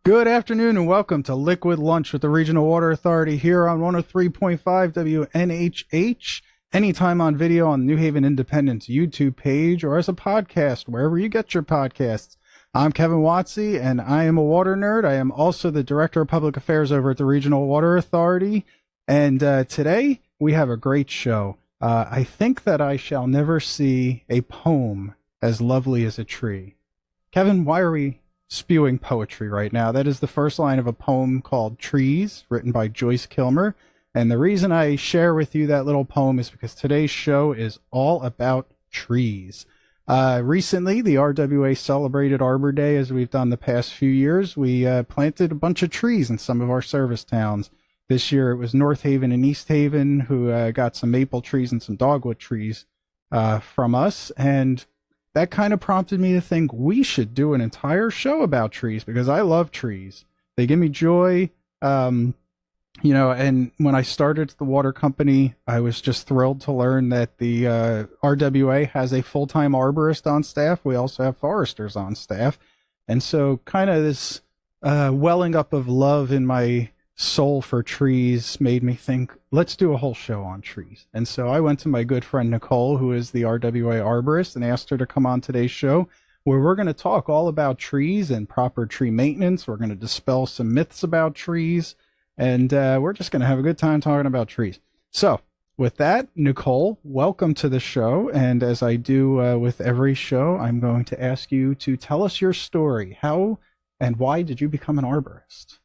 Good afternoon and welcome to Liquid Lunch with the Regional Water Authority here on 103.5 WNHH. Anytime on video on New Haven Independent's YouTube page or as a podcast, wherever you get your podcasts. I'm Kevin Watsey and I am a water nerd. I am also the Director of Public Affairs over at the Regional Water Authority. And today we have a great show. I think that I shall never see a poem as lovely as a tree. Kevin, why are we spewing poetry right now? That is the first line of a poem called Trees, written by Joyce Kilmer. And the reason I share with you that little poem is because today's show is all about trees. Recently, the RWA celebrated Arbor Day as we've done the past few years. We planted a bunch of trees in some of our service towns. This year it was North Haven and East Haven who got some maple trees and some dogwood trees from us. And that kind of prompted me to think we should do an entire show about trees because I love trees. They give me joy. And when I started the water company, I was just thrilled to learn that the RWA has a full-time arborist on staff. We also have foresters on staff. And so kind of this welling up of love in my soul for trees made me think, let's do a whole show on trees. And so I went to my good friend Nicole, who is the RWA arborist, and asked her to come on today's show, where we're going to talk all about trees and proper tree maintenance. We're going to dispel some myths about trees, and we're just going to have a good time talking about trees. So with that, Nicole, welcome to the show. And as I do with every show, I'm going to ask you to tell us your story. How and why did you become an arborist?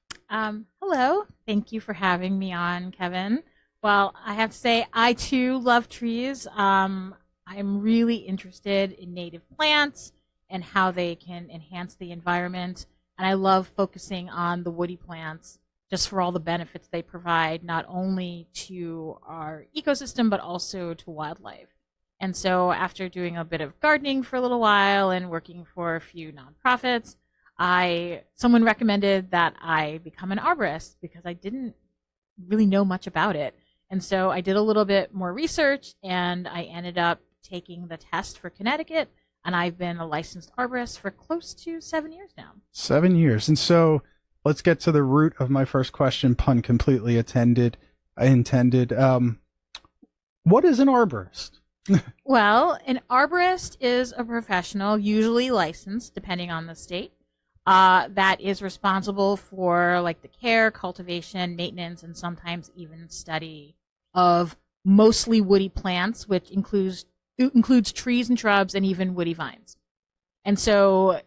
Hello. Thank you for having me on, Kevin. Well, I have to say, I too love trees. I'm really interested in native plants and how they can enhance the environment. And I love focusing on the woody plants just for all the benefits they provide, not only to our ecosystem, but also to wildlife. And so after doing a bit of gardening for a little while and working for a few nonprofits, someone recommended that I become an arborist because I didn't really know much about it. And so I did a little bit more research and I ended up taking the test for Connecticut, and I've been a licensed arborist for close to 7 years now. 7 years. And so let's get to the root of my first question, pun completely intended. What is an arborist? Well, an arborist is a professional, usually licensed, depending on the state, that is responsible for like the care, cultivation, maintenance, and sometimes even study of mostly woody plants, which includes trees and shrubs and even woody vines. And so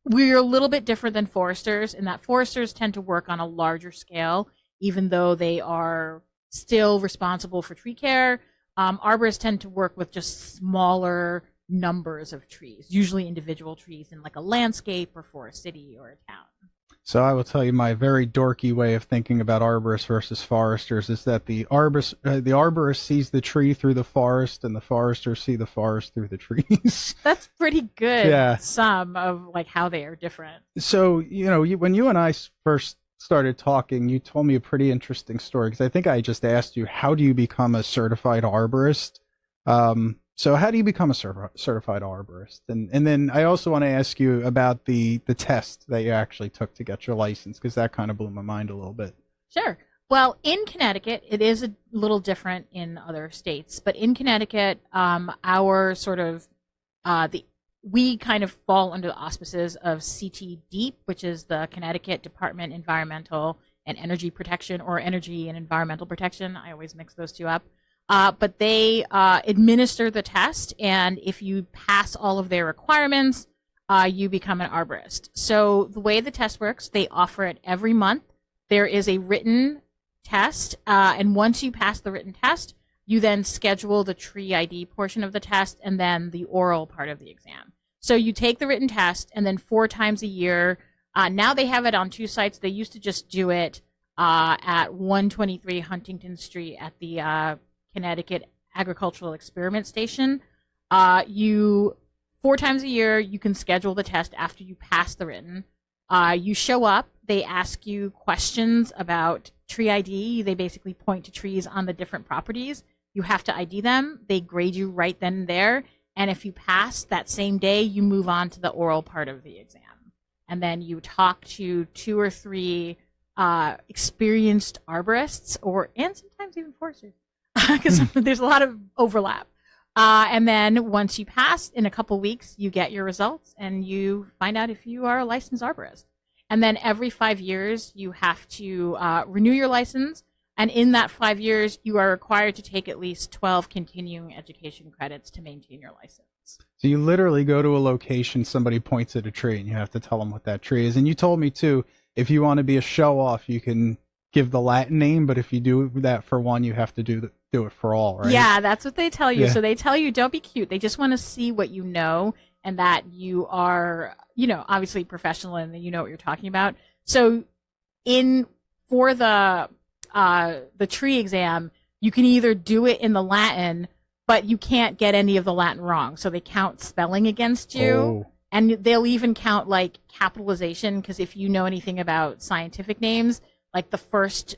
we're a little bit different than foresters in that foresters tend to work on a larger scale, even though they are still responsible for tree care. Arborists tend to work with just smaller numbers of trees, usually individual trees in like a landscape or for a city or a town. So I will tell you my very dorky way of thinking about arborists versus foresters is that the arborist sees the tree through the forest and the foresters see the forest through the trees. That's pretty good. Yeah. Some of like how they are different. So, when you and I first started talking, you told me a pretty interesting story because I think I just asked you, how do you become a certified arborist? So how do you become a certified arborist? And then I also want to ask you about the test that you actually took to get your license, because that kind of blew my mind a little bit. Sure. Well, in Connecticut, it is a little different in other states. But in Connecticut, our sort of, we kind of fall under the auspices of CT DEEP, which is the Connecticut Department Environmental and Energy Protection, or Energy and Environmental Protection. I always mix those two up. But they administer the test, and if you pass all of their requirements, you become an arborist. So the way the test works, they offer it every month. There is a written test, and once you pass the written test, you then schedule the tree ID portion of the test and then the oral part of the exam. So you take the written test, and then 4 times a year, now they have it on 2 sites. They used to just do it at 123 Huntington Street at the Connecticut Agricultural Experiment Station. 4 times a year, you can schedule the test after you pass the written. You show up, they ask you questions about tree ID. They basically point to trees on the different properties. You have to ID them. They grade you right then and there. And if you pass that same day, you move on to the oral part of the exam. and then you talk to 2 or 3 experienced arborists, and sometimes even foresters, because there's a lot of overlap. And then once you pass, in a couple weeks, you get your results and you find out if you are a licensed arborist. And then every 5 years, you have to renew your license. And in that 5 years, you are required to take at least 12 continuing education credits to maintain your license. So you literally go to a location, somebody points at a tree, and you have to tell them what that tree is. And you told me, too, if you want to be a show-off, you can give the Latin name, but if you do that for one, you have to do it for all, right? Yeah, that's what they tell you. Yeah. So they tell you, don't be cute. They just want to see what you know and that you are, obviously professional and you know what you're talking about. So for the tree exam, you can either do it in the Latin, but you can't get any of the Latin wrong. So they count spelling against you. Oh. And they'll even count like capitalization, because if you know anything about scientific names, like the first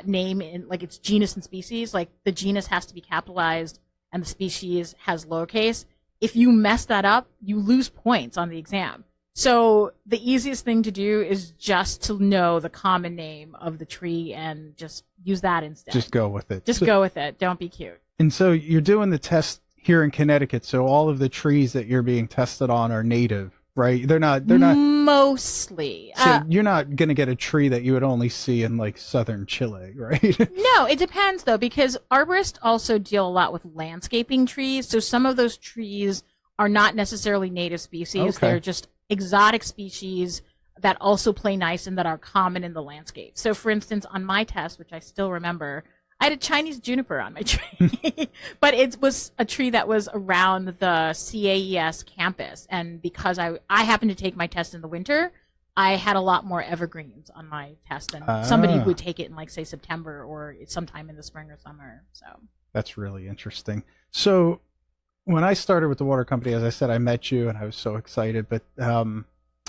name in like its genus and species, like the genus has to be capitalized and the species has lowercase. If you mess that up, you lose points on the exam. So the easiest thing to do is just to know the common name of the tree and just use that instead. Just go with it. Go with it. Don't be cute. And so you're doing the test here in Connecticut, so all of the trees that you're being tested on are native, right? They're not mostly. So you're not going to get a tree that you would only see in like southern Chile, right? No, it depends though, because arborists also deal a lot with landscaping trees. So some of those trees are not necessarily native species. Okay. They're just exotic species that also play nice and that are common in the landscape. So for instance, on my test, which I still remember, I had a Chinese juniper on my tree, but it was a tree that was around the CAES campus. And because I happened to take my test in the winter, I had a lot more evergreens on my test than somebody would take it in, like, say, September or sometime in the spring or summer. So that's really interesting. So when I started with the water company, as I said, I met you and I was so excited. But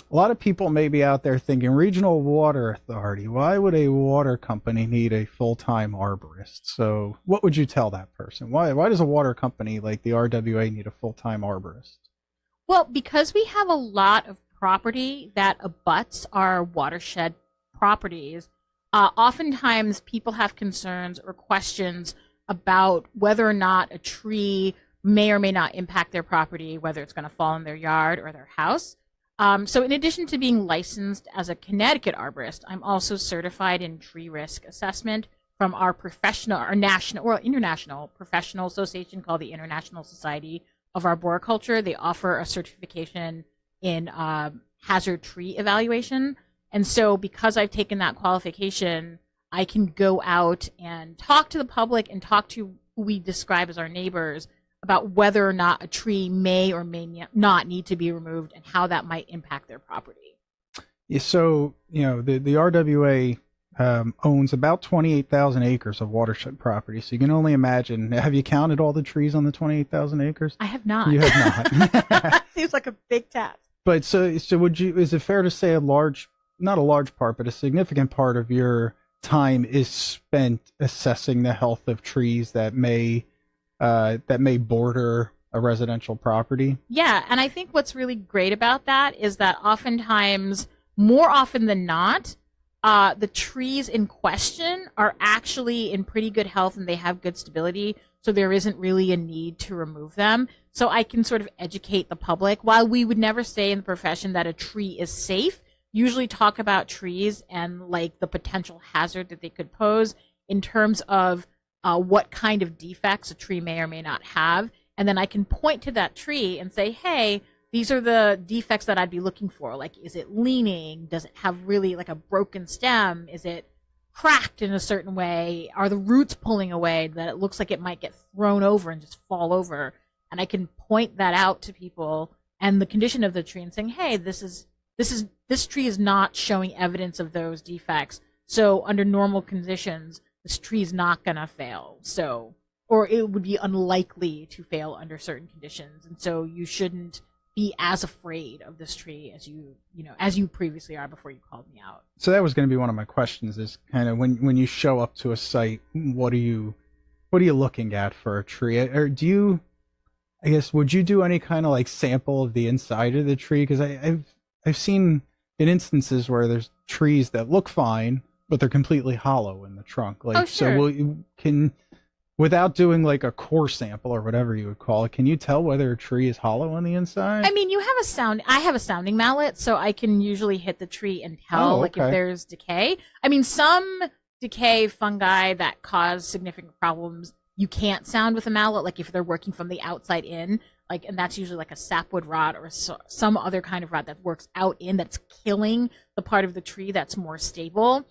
a lot of people may be out there thinking, Regional Water Authority, why would a water company need a full-time arborist? So what would you tell that person? Why does a water company like the RWA need a full-time arborist? Well, because we have a lot of property that abuts our watershed properties, oftentimes people have concerns or questions about whether or not a tree may or may not impact their property, whether it's going to fall in their yard or their house. So in addition to being licensed as a Connecticut arborist, I'm also certified in tree risk assessment from our international professional association called the International Society of Arboriculture. They offer a certification in hazard tree evaluation. And so because I've taken that qualification, I can go out and talk to the public and talk to who we describe as our neighbors about whether or not a tree may or may not need to be removed and how that might impact their property. Yeah, so, the RWA owns about 28,000 acres of watershed property. So you can only imagine, have you counted all the trees on the 28,000 acres? I have not. You have not. Seems like a big task. But so is it fair to say not a large part, but a significant part of your time is spent assessing the health of trees that may border a residential property? Yeah, and I think what's really great about that is that oftentimes, more often than not, the trees in question are actually in pretty good health and they have good stability, so there isn't really a need to remove them. So I can sort of educate the public. While we would never say in the profession that a tree is safe, usually talk about trees and like the potential hazard that they could pose in terms of what kind of defects a tree may or may not have. And then I can point to that tree and say, hey, these are the defects that I'd be looking for. Like, is it leaning? Does it have really like a broken stem? Is it cracked in a certain way? Are the roots pulling away that it looks like it might get thrown over and just fall over? And I can point that out to people and the condition of the tree and saying, hey, this tree is not showing evidence of those defects. So under normal conditions, this tree is not going to fail. So, or it would be unlikely to fail under certain conditions. And so you shouldn't be as afraid of this tree as you previously are before you called me out. So that was going to be one of my questions, is kind of when you show up to a site, what are you looking at for a tree? Or would you do any kind of like sample of the inside of the tree? Because I've seen in instances where there's trees that look fine, but they're completely hollow in the trunk. Like, Oh, sure. so without doing like a core sample or whatever you would call it, can you tell whether a tree is hollow on the inside? I mean, I have a sounding mallet, so I can usually hit the tree and tell, like, if there's decay. I mean, some decay fungi that cause significant problems, you can't sound with a mallet, like if they're working from the outside in, like, and that's usually like a sapwood rot or some other kind of rot that works out in, that's killing the part of the tree that's more stable.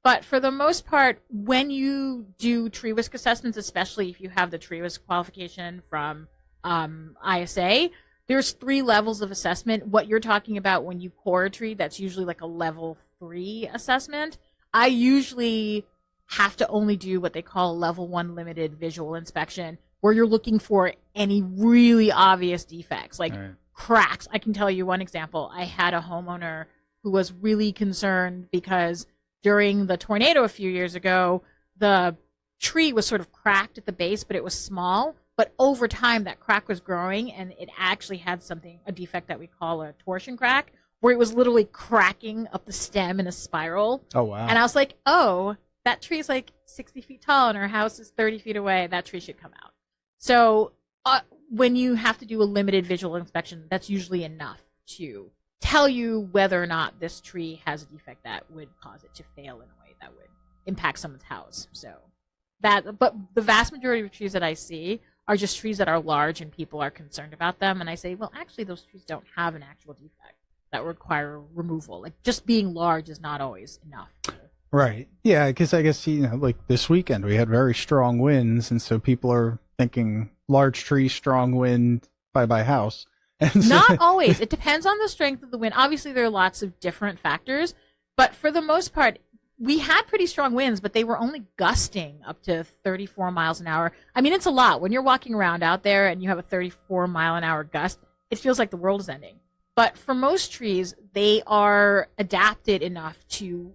But for the most part, when you do tree risk assessments, especially if you have the tree risk qualification from ISA, there's 3 levels of assessment. What you're talking about when you core a tree, that's usually like a level 3 assessment. I usually have to only do what they call a level 1 limited visual inspection, where you're looking for any really obvious defects, like cracks. I can tell you one example. I had a homeowner who was really concerned because during the tornado a few years ago, the tree was sort of cracked at the base, but it was small. But over time, that crack was growing, and it actually had a defect that we call a torsion crack, where it was literally cracking up the stem in a spiral. Oh, wow. And I was like, oh, that tree is like 60 feet tall, and our house is 30 feet away. That tree should come out. So when you have to do a limited visual inspection, that's usually enough to tell you whether or not this tree has a defect that would cause it to fail in a way that would impact someone's house. But the vast majority of trees that I see are just trees that are large and people are concerned about them. And I say, well, actually, those trees don't have an actual defect that require removal. Like, just being large is not always enough. Right. Yeah, because I guess, like this weekend we had very strong winds, and so people are thinking large tree, strong wind, bye-bye house. Not always. It depends on the strength of the wind. Obviously, there are lots of different factors, but for the most part, we had pretty strong winds, but they were only gusting up to 34 miles an hour. I mean, it's a lot. When you're walking around out there and you have a 34-mile-an-hour gust, it feels like the world is ending. But for most trees, they are adapted enough to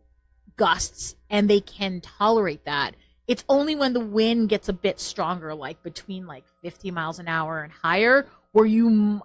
gusts, and they can tolerate that. It's only when the wind gets a bit stronger, like between like 50 miles an hour and higher, where you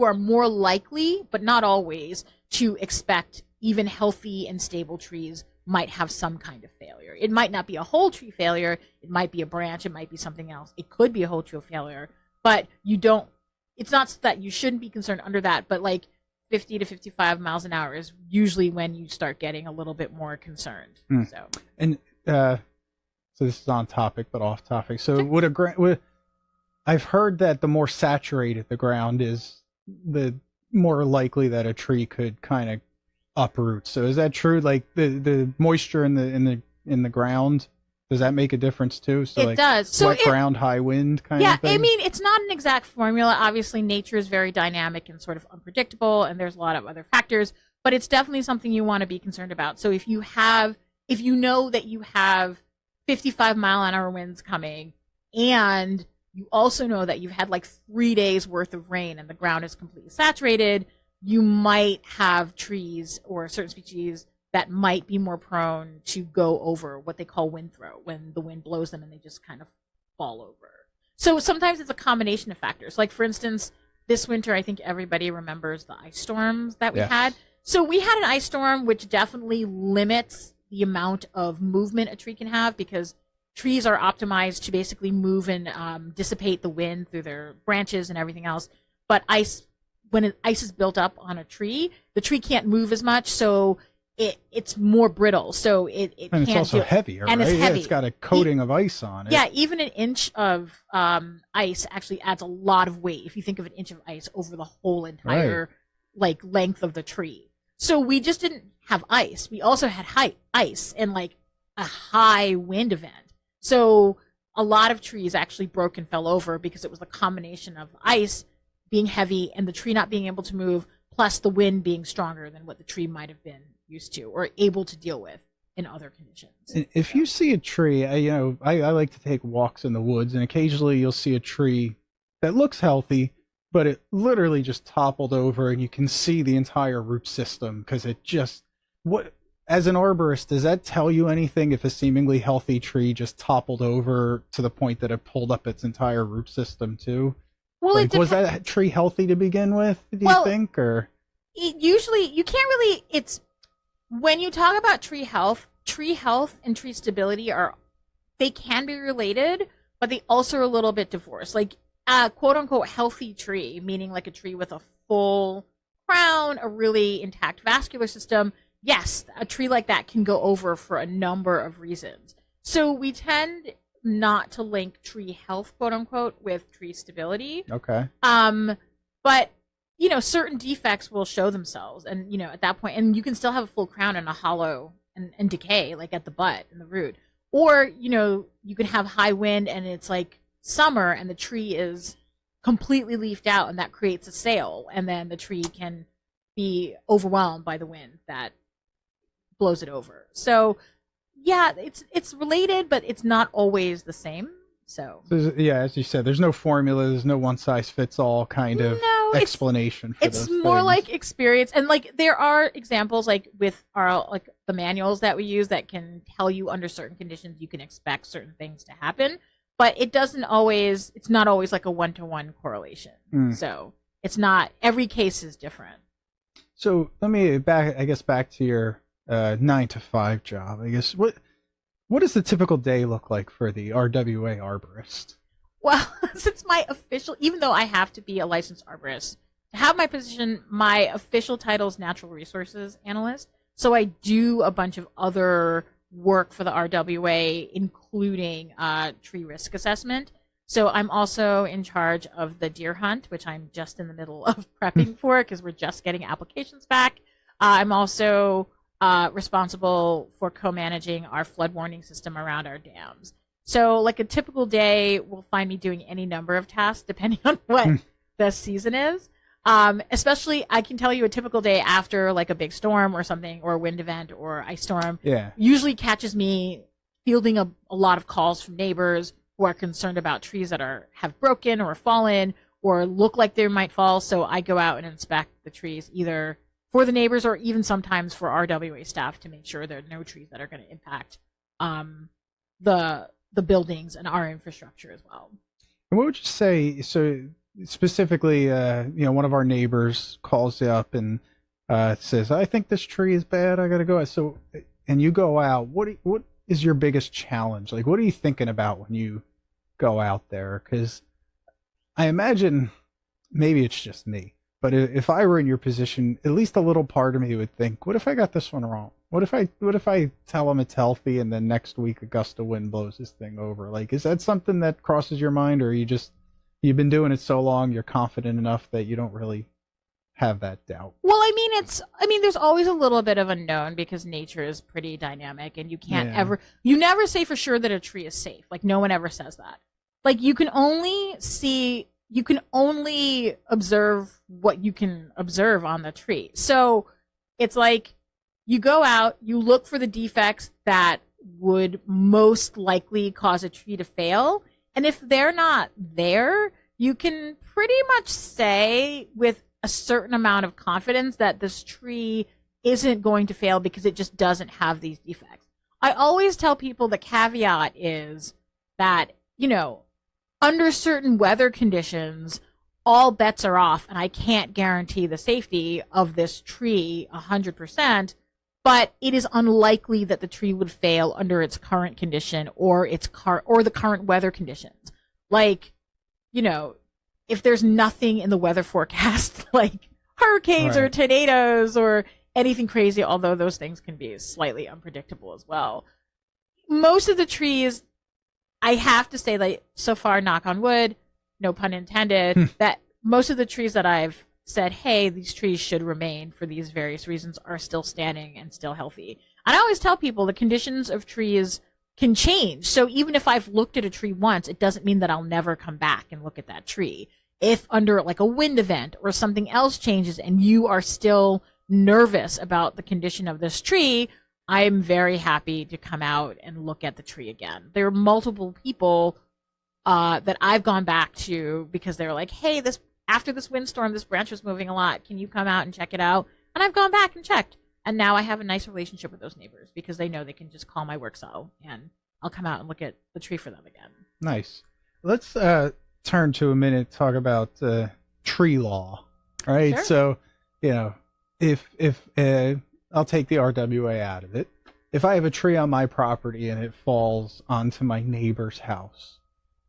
are more likely, but not always, to expect even healthy and stable trees might have some kind of failure. It might not be a whole tree failure. It might be a branch. It might be something else. It could be a whole tree failure, but it's not that you shouldn't be concerned under that, but like 50 to 55 miles an hour is usually when you start getting a little bit more concerned. So this is on topic, but off topic. So I've heard that the more saturated the ground is, the more likely that a tree could kind of uproot. So is that true? Like the moisture in the ground, does that make a difference too? So it does. So wet ground, high wind kind of thing? Yeah, I mean, it's not an exact formula. Obviously, nature is very dynamic and sort of unpredictable, and there's a lot of other factors, but it's definitely something you want to be concerned about. So if you know that you have 55-mile-an-hour winds coming, and you also know that you've had like 3 days worth of rain and the ground is completely saturated, you might have trees or certain species that might be more prone to go over what they call wind throw, when the wind blows them and they just kind of fall over. So sometimes it's a combination of factors. Like, for instance, this winter, I think everybody remembers the ice storms that we had. So we had an ice storm, which definitely limits the amount of movement a tree can have, because trees are optimized to basically move and dissipate the wind through their branches and everything else. But when ice is built up on a tree, the tree can't move as much, so it's more brittle. So it and can't it's also heavier, and right? it's heavy. Yeah, it's got a coating of ice on it. Yeah, even an inch of ice actually adds a lot of weight, if you think of an inch of ice over the whole entire like length of the tree. So we just didn't have ice. We also had high ice and like a high wind event. So a lot of trees actually broke and fell over because it was the combination of ice being heavy and the tree not being able to move, plus the wind being stronger than what the tree might have been used to or able to deal with in other conditions. If you see a tree, I like to take walks in the woods, and occasionally you'll see a tree that looks healthy, but it literally just toppled over, and you can see the entire root system because it just, as an arborist, does that tell you anything if a seemingly healthy tree just toppled over to the point that it pulled up its entire root system too? Well, like, was that tree healthy to begin with, do you think? Or usually you can't really. It's when you talk about tree health and tree stability they can be related, but they also are a little bit divorced. Like a quote unquote healthy tree, meaning like a tree with a full crown, a really intact vascular system. Yes, a tree like that can go over for a number of reasons. So we tend not to link tree health, quote unquote, with tree stability. Okay. But certain defects will show themselves, and at that point, and you can still have a full crown and a hollow and decay, like at the butt and the root, or you can have high wind and it's like summer and the tree is completely leafed out, and that creates a sail, and then the tree can be overwhelmed by the wind that blows it over. So yeah, it's related, but it's not always the same. So yeah, as you said, there's no formula, there's no one size fits all kind of explanation for it's those more things. like experience, and like there are examples like with our like the manuals that we use that can tell you under certain conditions you can expect certain things to happen, but it's not always like a one-to-one correlation. So it's not, every case is different. So let me back to your 9 to 5 job. I guess what does the typical day look like for the RWA arborist? Well, since even though I have to be a licensed arborist, to have my position, my official title is natural resources analyst. So I do a bunch of other work for the RWA, including tree risk assessment. So I'm also in charge of the deer hunt, which I'm just in the middle of prepping for because we're just getting applications back. I'm also responsible for co-managing our flood warning system around our dams. So like a typical day will find me doing any number of tasks depending on what the season is. Especially, I can tell you a typical day after like a big storm or something, or a wind event or ice storm. Yeah. Usually catches me fielding a lot of calls from neighbors who are concerned about trees that have broken or fallen or look like they might fall. So I go out and inspect the trees either for the neighbors or even sometimes for RWA staff to make sure there are no trees that are going to impact the buildings and our infrastructure as well. And what would you say? So specifically, one of our neighbors calls you up and says, "I think this tree is bad. I got to go." So, and you go out. What is your biggest challenge? Like, what are you thinking about when you go out there? Because I imagine maybe it's just me, but if I were in your position, at least a little part of me would think, "What if I got this one wrong? What if I tell them it's healthy and then next week a gust of wind blows this thing over?" Like, is that something that crosses your mind, or you've been doing it so long, you're confident enough that you don't really have that doubt? Well, there's always a little bit of unknown because nature is pretty dynamic, and you never say for sure that a tree is safe. Like, no one ever says that. Like, you can only observe what you can observe on the tree. So it's like you go out, you look for the defects that would most likely cause a tree to fail. And if they're not there, you can pretty much say with a certain amount of confidence that this tree isn't going to fail because it just doesn't have these defects. I always tell people the caveat is that, under certain weather conditions, all bets are off, and I can't guarantee the safety of this tree 100%, but it is unlikely that the tree would fail under its current condition or the current weather conditions. Like, if there's nothing in the weather forecast, like hurricanes or tornadoes or anything crazy, although those things can be slightly unpredictable as well. Most of the trees, I have to say that so far, knock on wood, no pun intended, that most of the trees that I've said, hey, these trees should remain for these various reasons, are still standing and still healthy. And I always tell people the conditions of trees can change. So even if I've looked at a tree once, it doesn't mean that I'll never come back and look at that tree. If under like a wind event or something else changes and you are still nervous about the condition of this tree, I'm very happy to come out and look at the tree again. There are multiple people that I've gone back to because they were like, hey, after this windstorm, this branch was moving a lot. Can you come out and check it out? And I've gone back and checked. And now I have a nice relationship with those neighbors because they know they can just call my work cell and I'll come out and look at the tree for them again. Nice. Let's turn to a minute, talk about tree law. All right. Sure. So, if I'll take the RWA out of it. If I have a tree on my property and it falls onto my neighbor's house,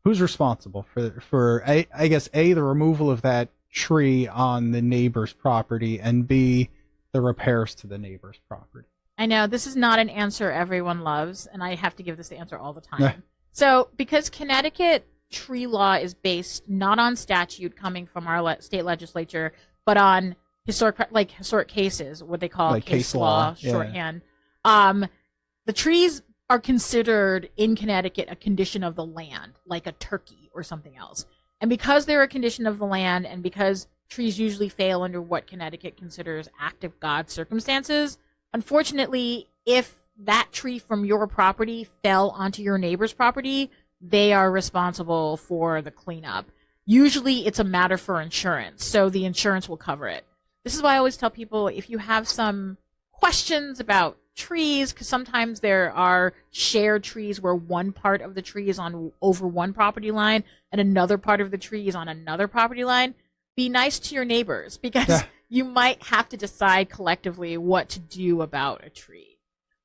who's responsible for I guess A, the removal of that tree on the neighbor's property, and B, the repairs to the neighbor's property? I know this is not an answer everyone loves, and I have to give this answer all the time. So, because Connecticut tree law is based not on statute coming from our state legislature, but on historic cases, what they call like case law shorthand. The trees are considered in Connecticut a condition of the land, like a turkey or something else. And because they're a condition of the land, and because trees usually fail under what Connecticut considers act of God circumstances, unfortunately, if that tree from your property fell onto your neighbor's property, they are responsible for the cleanup. Usually it's a matter for insurance, so the insurance will cover it. This is why I always tell people, if you have some questions about trees, because sometimes there are shared trees where one part of the tree is on over one property line and another part of the tree is on another property line, be nice to your neighbors, because you might have to decide collectively what to do about a tree.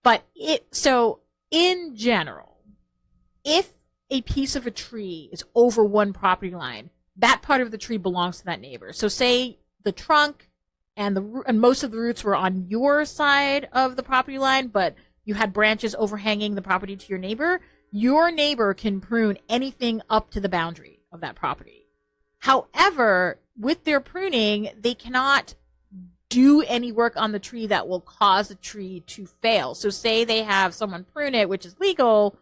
But so in general, if a piece of a tree is over one property line, that part of the tree belongs to that neighbor. So say the trunk and most of the roots were on your side of the property line, but you had branches overhanging the property to your neighbor can prune anything up to the boundary of that property. However, with their pruning, they cannot do any work on the tree that will cause the tree to fail. So say they have someone prune it, which is legal,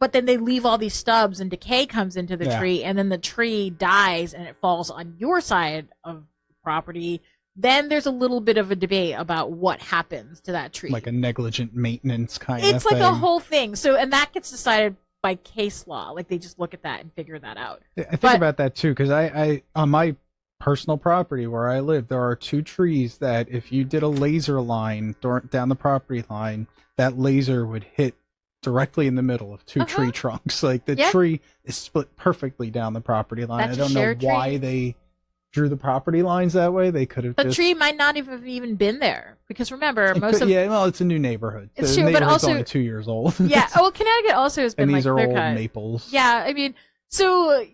but then they leave all these stubs and decay comes into the tree, and then the tree dies and it falls on your side of the property. Then there's a little bit of a debate about what happens to that tree. Like a negligent maintenance kind of thing. It's like a whole thing. So, and that gets decided by case law. Like, they just look at that and figure that out. I think about that too, because I on my personal property where I live, there are two trees that if you did a laser line down the property line, that laser would hit directly in the middle of two tree trunks. Like, the tree is split perfectly down the property line. That's I don't know why they drew the property lines that way. They could have the tree might not have even been there, because remember, well, it's a new neighborhood. It's the true, but also only 2 years old. Yeah. Oh, Connecticut also has been and these like are old clear-cut. maples. Yeah, I mean, so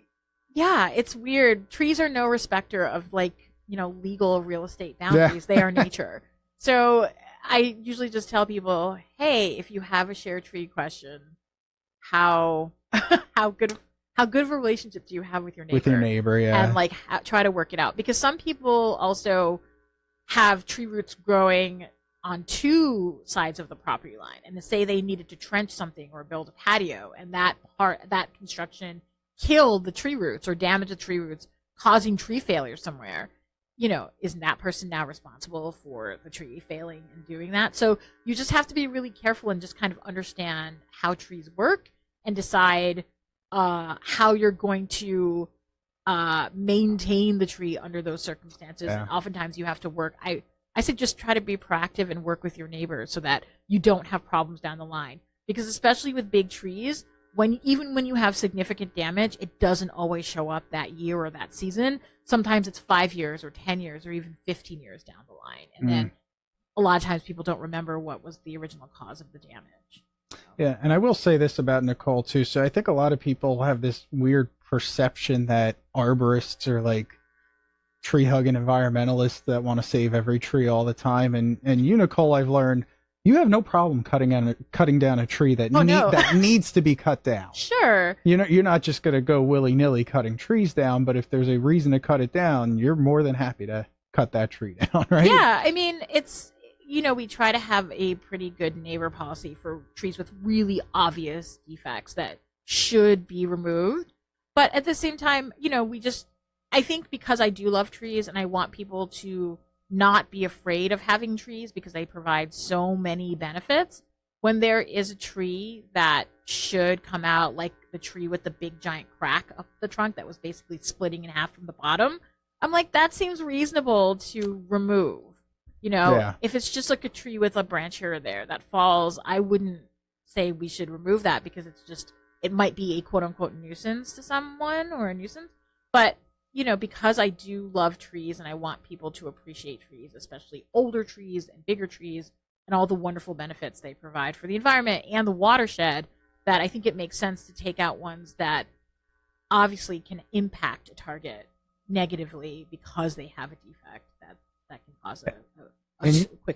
yeah, it's weird. Trees are no respecter of, like, legal real estate boundaries. They are nature. So I usually just tell people, hey, if you have a shared tree question, how good of a relationship do you have with your neighbor? With your neighbor, yeah. And, like, try to work it out. Because some people also have tree roots growing on two sides of the property line. And to say they needed to trench something or build a patio, and that construction killed the tree roots or damaged the tree roots, causing tree failure somewhere. Isn't that person now responsible for the tree failing and doing that? So you just have to be really careful and just kind of understand how trees work and decide how you're going to maintain the tree under those circumstances. Yeah. And oftentimes you have to work. I say just try to be proactive and work with your neighbors so that you don't have problems down the line. Because especially with big trees, even when you have significant damage, it doesn't always show up that year or that season. Sometimes it's 5 years or 10 years or even 15 years down the line. And then a lot of times people don't remember what was the original cause of the damage. Yeah, and I will say this about Nicole too. So I think a lot of people have this weird perception that arborists are like tree hugging environmentalists that want to save every tree all the time. And you, Nicole, I've learned you have no problem cutting down a tree that that needs to be cut down. Sure. You're not just going to go willy-nilly cutting trees down, but if there's a reason to cut it down, you're more than happy to cut that tree down, right? Yeah, I mean, it's we try to have a pretty good neighbor policy for trees with really obvious defects that should be removed. But at the same time, I think because I do love trees and I want people to not be afraid of having trees because they provide so many benefits, when there is a tree that should come out, like the tree with the big giant crack up the trunk that was basically splitting in half from the bottom, I'm like, that seems reasonable to remove. If it's just like a tree with a branch here or there that falls, I wouldn't say we should remove that because it might be a quote unquote nuisance to someone or a nuisance. But, because I do love trees and I want people to appreciate trees, especially older trees and bigger trees and all the wonderful benefits they provide for the environment and the watershed, that I think it makes sense to take out ones that obviously can impact a target negatively because they have a defect that can cause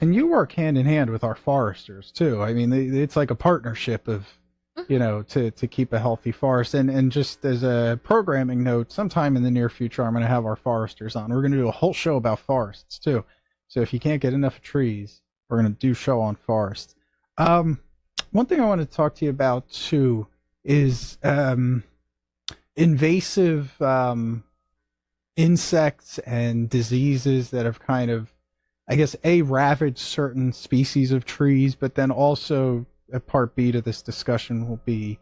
and you work hand in hand with our foresters too. I mean, it's like a partnership of, to keep a healthy forest. And just as a programming note, sometime in the near future, I'm going to have our foresters on. We're going to do a whole show about forests too. So if you can't get enough trees, we're going to do a show on forests. One thing I want to talk to you about too is invasive insects and diseases that have kind of, I guess, ravaged certain species of trees, but then also a part B to this discussion will be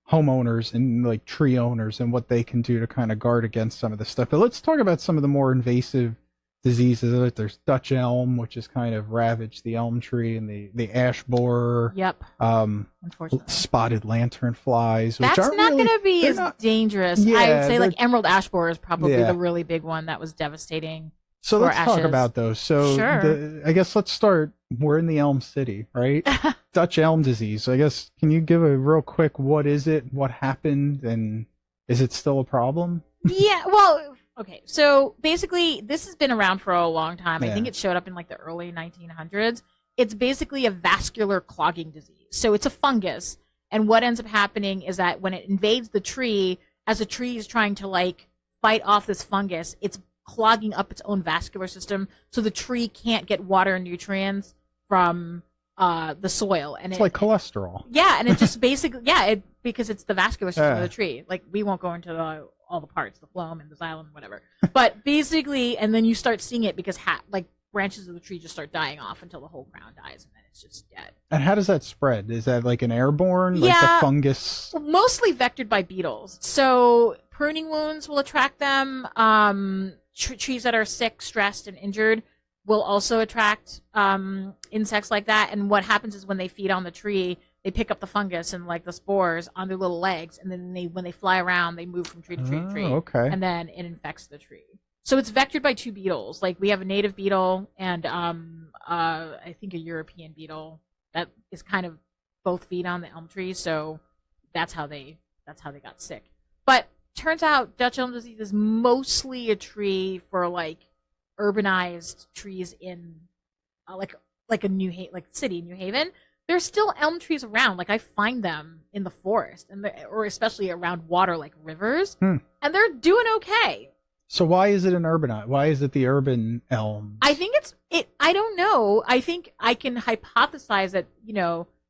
homeowners and like tree owners and what they can do to kind of guard against some of this stuff. But let's talk about some of the more invasive diseases. There's Dutch elm, which has kind of ravaged the elm tree, and the ash borer. Yep. Unfortunately. Spotted lantern flies. That's which not really, going to be as dangerous. Yeah, I would say like emerald ash borer is probably the really big one that was devastating. So let's talk about those. So sure. I guess let's start. We're in the Elm City, right? Dutch elm disease. So I guess, can you give a real quick, what is it? What happened? And is it still a problem? Yeah, well, okay. So basically, this has been around for a long time. Yeah. I think it showed up in like the early 1900s. It's basically a vascular clogging disease. So it's a fungus. And what ends up happening is that when it invades the tree, as the tree is trying to like fight off this fungus, it's clogging up its own vascular system, so the tree can't get water and nutrients from the soil. And it's like cholesterol. Yeah, and it just basically, because it's the vascular system of the tree. Like, we won't go into all the parts, the phloem and the xylem and whatever. But basically, and then you start seeing it because branches of the tree just start dying off until the whole crown dies, and then it's just dead. And how does that spread? Is that like an airborne, like the fungus? Mostly vectored by beetles. So pruning wounds will attract them. Trees that are sick, stressed, and injured will also attract insects like that. And what happens is when they feed on the tree, they pick up the fungus and like the spores on their little legs, and then when they fly around, they move from tree to tree to tree. Okay. And then it infects the tree. So it's vectored by two beetles. Like, we have a native beetle and I think a European beetle that is kind of both feed on the elm tree. So that's how they got sick. But turns out Dutch elm disease is mostly a tree for like urbanized trees in like a city, New Haven. There's still elm trees around. Like, I find them in the forest, or especially around water like rivers, and they're doing okay. So why is it why is it the urban elm? I think I don't know. I think I can hypothesize that,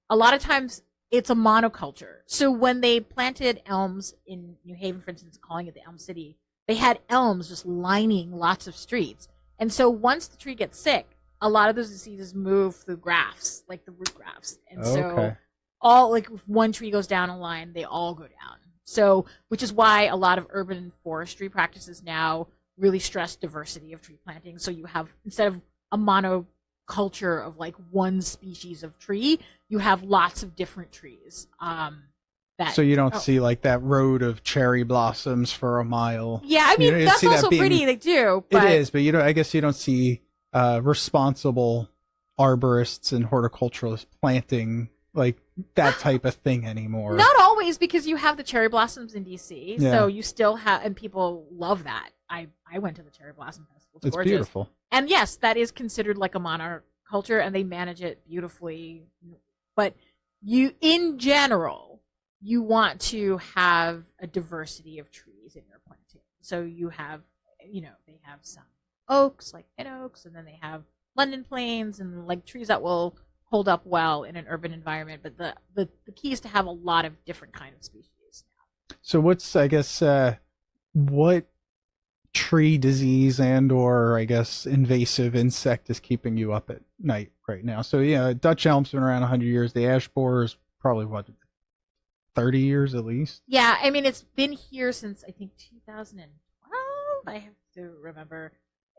a lot of times it's a monoculture. So when they planted elms in New Haven, for instance, calling it the Elm City, they had elms just lining lots of streets. And so once the tree gets sick, a lot of those diseases move through grafts, like the root grafts. And so if one tree goes down a line, they all go down. So, which is why a lot of urban forestry practices now really stress diversity of tree planting. So you have, instead of a monoculture of like one species of tree, you have lots of different trees. So you don't see like that road of cherry blossoms for a mile. Yeah, I mean, that's also pretty, they do. But it is, but I guess you don't see responsible arborists and horticulturalists planting like that type of thing anymore. Not always, because you have the cherry blossoms in DC, so you still have, and people love that. I went to the cherry blossom festival. It's gorgeous. Beautiful. And yes, that is considered like a monoculture, and they manage it beautifully. But in general, you want to have a diversity of trees in your planting. So you have, they have some oaks, like pin oaks, and then they have London planes and like trees that will hold up well in an urban environment. But the key is to have a lot of different kind of species now. So what's, I guess, what tree disease and or I guess invasive insect is keeping you up at night right now? So Dutch elm's been around 100 years. The ash borer is probably 30 years at least. Yeah, I mean, it's been here since I think 2012. I have to remember.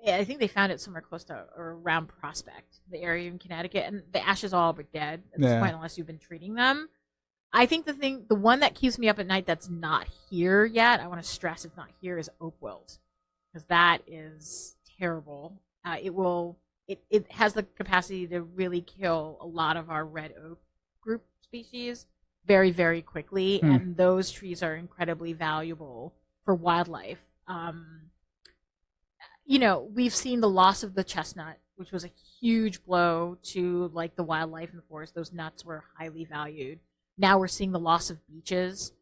Yeah, I think they found it somewhere close to or around Prospect, the area in Connecticut, and the ashes all but dead at this point, unless you've been treating them. I think the one that keeps me up at night that's not here yet, I want to stress it's not here, is oak wilt. because that is terrible. It has the capacity to really kill a lot of our red oak group species very, very quickly, and those trees are incredibly valuable for wildlife. We've seen the loss of the chestnut, which was a huge blow to like the wildlife in the forest. Those nuts were highly valued. Now we're seeing the loss of beeches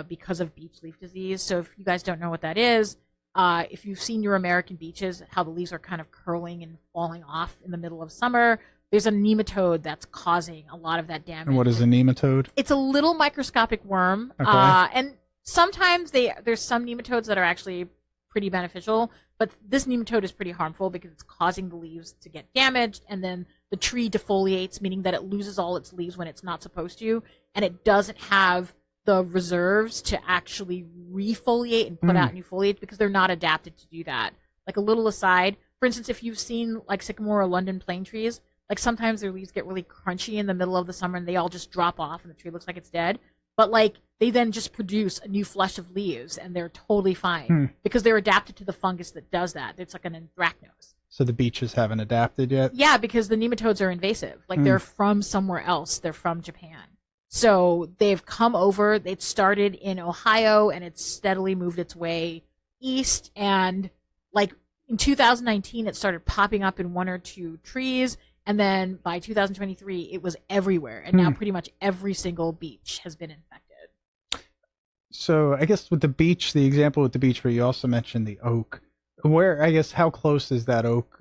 because of beech leaf disease. So if you guys don't know what that is, if you've seen your American beeches, how the leaves are kind of curling and falling off in the middle of summer, there's a nematode that's causing a lot of that damage. And what is a nematode? It's a little microscopic worm. Okay. And sometimes there's some nematodes that are actually pretty beneficial, but this nematode is pretty harmful because it's causing the leaves to get damaged, and then the tree defoliates, meaning that it loses all its leaves when it's not supposed to, and it doesn't have the reserves to actually refoliate and put out new foliage because they're not adapted to do that. Like a little aside, for instance, if you've seen like sycamore or London plane trees, like sometimes their leaves get really crunchy in the middle of the summer and they all just drop off and the tree looks like it's dead. But like they then just produce a new flush of leaves and they're totally fine because they're adapted to the fungus that does that. It's like an anthracnose. So the beeches haven't adapted yet? Yeah, because the nematodes are invasive. Like they're from somewhere else. They're from Japan. So they've come over. It started in Ohio and it's steadily moved its way east. And like in 2019, it started popping up in one or two trees. And then by 2023, it was everywhere. And now pretty much every single beech has been infected. So I guess with the beech, the example with the beech, where you also mentioned the oak, how close is that oak?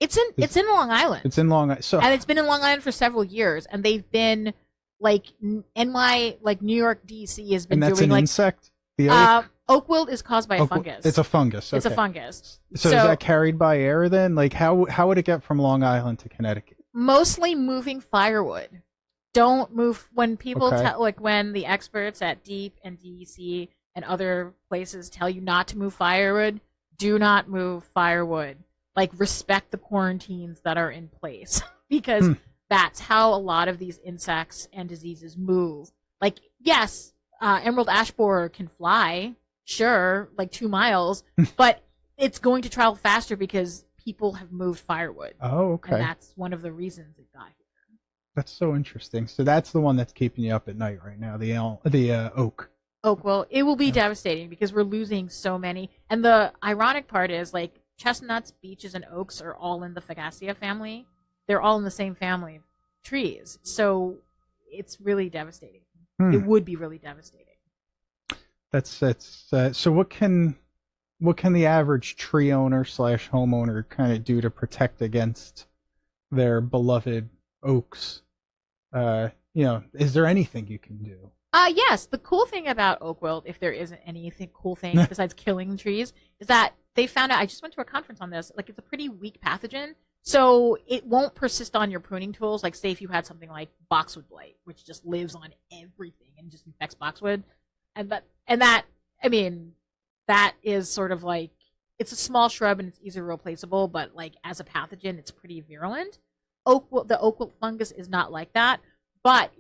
It's in Long Island. It's in Long Island. And it's been in Long Island for several years. And they've been like New York, DC has been and that's doing an like insect? The oak? Oak wilt is caused by a fungus. It's a fungus. Okay. It's a fungus. So is that carried by air then? Like how would it get from Long Island to Connecticut? Mostly moving firewood. Don't move when people when the experts at DEEP and DEC and other places tell you not to move firewood, do not move firewood. Like respect the quarantines that are in place because that's how a lot of these insects and diseases move. Like yes, emerald ash borer can fly. Sure, like 2 miles, but it's going to travel faster because people have moved firewood. Oh, okay. And that's one of the reasons it got here. That's so interesting. So that's the one that's keeping you up at night right now, the oak. Oak, well, it will be devastating because we're losing so many. And the ironic part is, like, chestnuts, beeches, and oaks are all in the Fagaceae family. They're all in the same family of trees. So it's really devastating. It would be really devastating. So what can the average tree owner / homeowner kind of do to protect against their beloved oaks? Is there anything you can do? Yes. The cool thing about oak wilt, if there isn't anything cool thing besides killing trees, is that they found out. I just went to a conference on this. Like it's a pretty weak pathogen, so it won't persist on your pruning tools. Like say if you had something like boxwood blight, which just lives on everything and just infects boxwood. That is sort of like, it's a small shrub and it's easily replaceable, but like as a pathogen, it's pretty virulent. The oak wilt fungus is not like that, but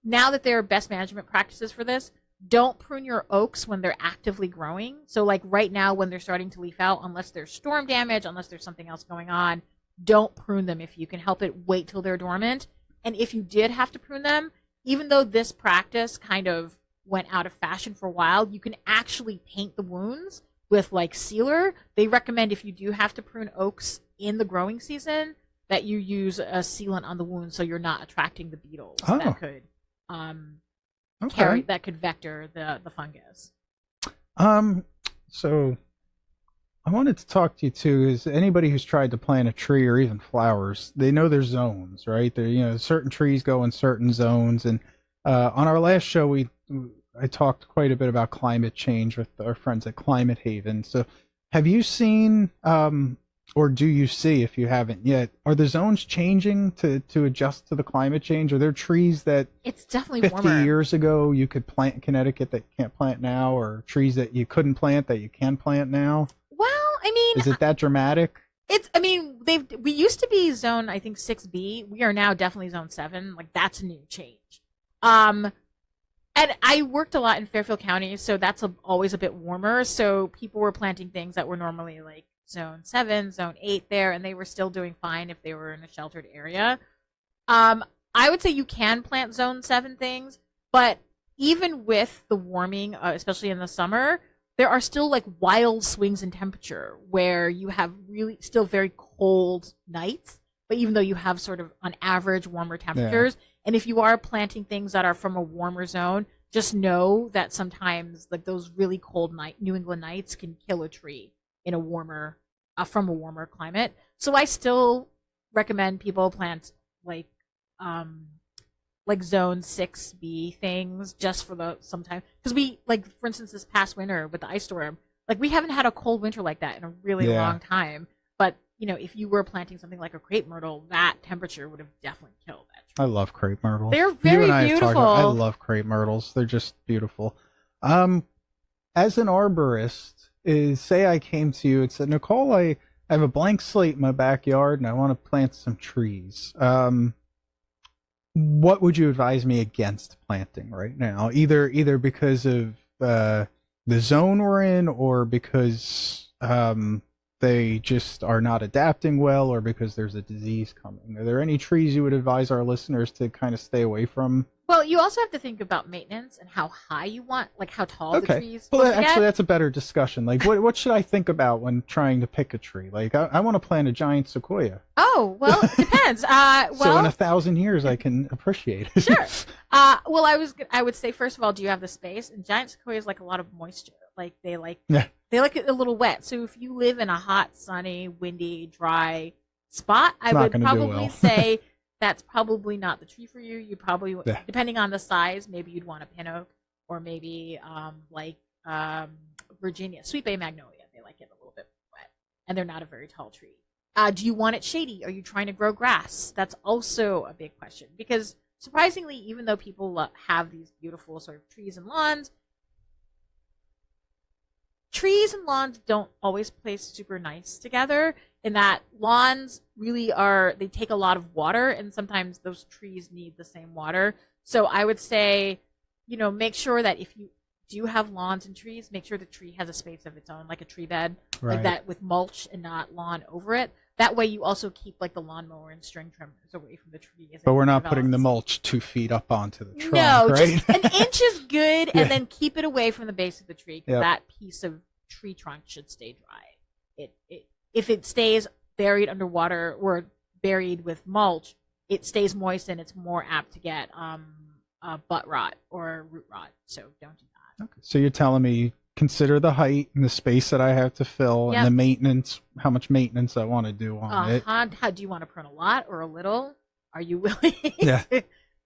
now that there are best management practices for this, don't prune your oaks when they're actively growing. So like right now when they're starting to leaf out, unless there's storm damage, unless there's something else going on, don't prune them if you can help it. Wait till they're dormant. And if you did have to prune them, even though this practice kind of went out of fashion for a while, you can actually paint the wounds with like sealer. They recommend if you do have to prune oaks in the growing season that you use a sealant on the wound so you're not attracting the beetles that could that could vector the fungus. So I wanted to talk to you too, is anybody who's tried to plant a tree or even flowers, they know there's zones, right? There, certain trees go in certain zones, and on our last show I talked quite a bit about climate change with our friends at Climate Haven. So have you seen, or do you see, if you haven't yet, are the zones changing to adjust to the climate change? Are there trees that it's definitely 50 warmer. years ago you could plant in Connecticut that you can't plant now, or trees that you couldn't plant that you can plant now? Well, I mean, is it that dramatic? We used to be zone, I think 6B. We are now definitely zone 7. Like that's a new change. And I worked a lot in Fairfield County, so that's always a bit warmer. So people were planting things that were normally like zone 7, zone 8 there, and they were still doing fine if they were in a sheltered area. I would say you can plant zone 7 things, but even with the warming, especially in the summer, there are still like wild swings in temperature where you have really still very cold nights, but even though you have sort of on average warmer temperatures, and if you are planting things that are from a warmer zone, just know that sometimes like those really cold New England nights can kill a tree in a warmer from a warmer climate. So I still recommend people plant like zone 6B things just for the sometimes, because we, like, for instance, this past winter with the ice storm, like we haven't had a cold winter like that in a really long time. But if you were planting something like a crepe myrtle, that temperature would have definitely killed that tree. I love crepe myrtles. They're very beautiful. I love crepe myrtles. They're just beautiful. As an arborist, say I came to you and said, Nicole, I have a blank slate in my backyard and I want to plant some trees. What would you advise me against planting right now? Either because of the zone we're in, or because they just are not adapting well, or because there's a disease coming. Are there any trees you would advise our listeners to kind of stay away from? Well, you also have to think about maintenance and how high you want, like how tall the trees. Well, actually, that's a better discussion. Like, what should I think about when trying to pick a tree? Like, I want to plant a giant sequoia. Oh, well, it depends. So in 1,000 years, I can appreciate it. Sure. Well, I would say, first of all, do you have the space? And giant sequoias like a lot of moisture. Like they like it a little wet. So if you live in a hot, sunny, windy, dry spot, I would probably say that's probably not the tree for you. You probably, depending on the size, maybe you'd want a pin oak, or maybe Virginia sweet bay magnolia. They like it a little bit wet, and they're not a very tall tree. Do you want it shady? Are you trying to grow grass? That's also a big question, because surprisingly, even though people have these beautiful sort of trees and lawns don't always play super nice together, in that lawns really they take a lot of water, and sometimes those trees need the same water. So I would say, make sure that if you do have lawns and trees, make sure the tree has a space of its own, like a tree bed, like that, with mulch and not lawn over it. That way you also keep like the lawnmower and string trimmers away from the tree. But we're not putting the mulch 2 feet up onto the trunk, no, right? Just an inch is good, and then keep it away from the base of the tree, because that piece of tree trunk should stay dry. If it stays buried underwater or buried with mulch, it stays moist and it's more apt to get butt rot or root rot. So don't do that. Okay. So you're telling me consider the height and the space that I have to fill, and the maintenance, how much maintenance I want to do on it. How do you want to prune a lot or a little? Are you willing? Yeah.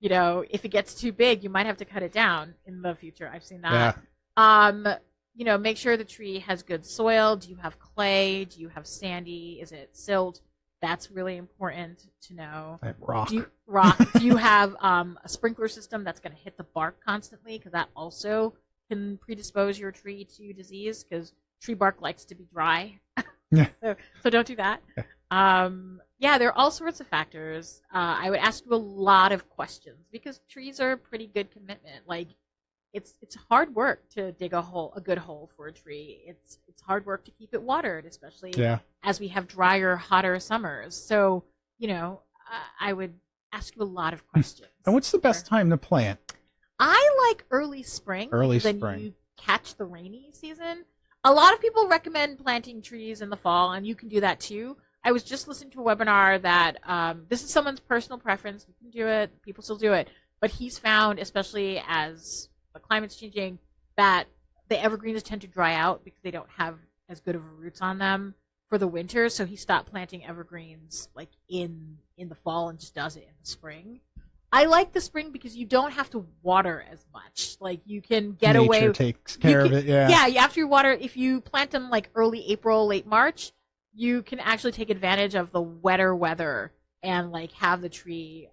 If it gets too big, you might have to cut it down in the future. I've seen that. Yeah. Make sure the tree has good soil. Do you have clay? Do you have sandy? Is it silt? That's really important to know. Rock. Do you have a sprinkler system that's going to hit the bark constantly? Because that also can predispose your tree to disease, because tree bark likes to be dry. So don't do that. There are all sorts of factors. I would ask you a lot of questions, because trees are a pretty good commitment. Like, it's hard work to dig a good hole for a tree. It's hard work to keep it watered, especially as we have drier, hotter summers. So, I would ask you a lot of questions. And what's the best time to plant? I like early spring. Then you catch the rainy season. A lot of people recommend planting trees in the fall, and you can do that too. I was just listening to a webinar that this is someone's personal preference. You can do it. People still do it. But he's found, especially as the climate's changing, that the evergreens tend to dry out because they don't have as good of roots on them for the winter. So he stopped planting evergreens like in the fall and just does it in the spring. I like the spring because you don't have to water as much. Like, you can get away. Nature takes care of it. Yeah, after you water, if you plant them like early April, late March, you can actually take advantage of the wetter weather and like have the tree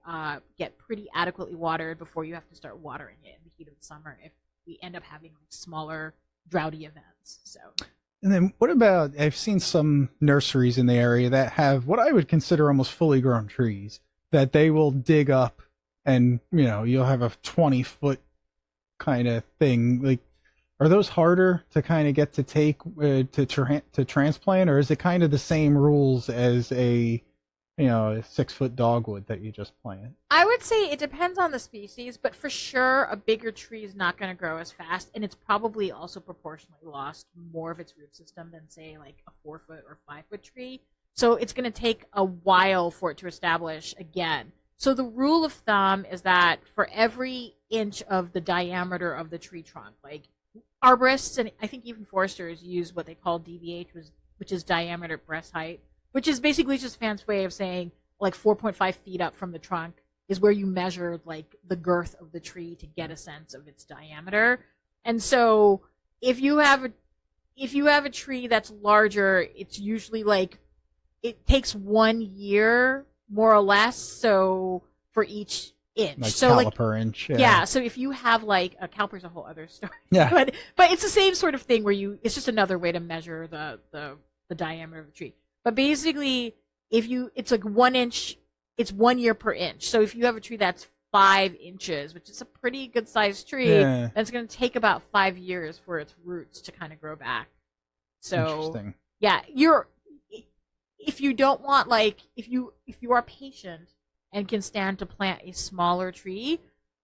get pretty adequately watered before you have to start watering it in the heat of the summer, if we end up having like smaller droughty events. So. And then what about, I've seen some nurseries in the area that have what I would consider almost fully grown trees that they will dig up, and you'll have a 20-foot kind of thing. Like, are those harder to kind of get to take to transplant, or is it kind of the same rules as a 6-foot dogwood that you just plant? I would say it depends on the species, but for sure, a bigger tree is not going to grow as fast, and it's probably also proportionally lost more of its root system than, say, like a 4-foot or 5-foot tree. So it's going to take a while for it to establish again. So the rule of thumb is that for every inch of the diameter of the tree trunk, like arborists and I think even foresters use what they call DBH, which is diameter breast height, which is basically just a fancy way of saying like 4.5 feet up from the trunk is where you measure like the girth of the tree to get a sense of its diameter. And so if you have a tree that's larger, it's usually like it takes 1 year more or less. So for each inch, Like so caliper inch. yeah. So if you have like a caliper's a whole other story. Yeah. But it's the same sort of thing where it's just another way to measure the diameter of the tree. But basically, it's like 1 inch, it's 1 year per inch. So if you have a tree that's 5 inches, which is a pretty good sized tree, that's going to take about 5 years for its roots to kind of grow back. So interesting. Yeah, if you don't want if you are patient and can stand to plant a smaller tree,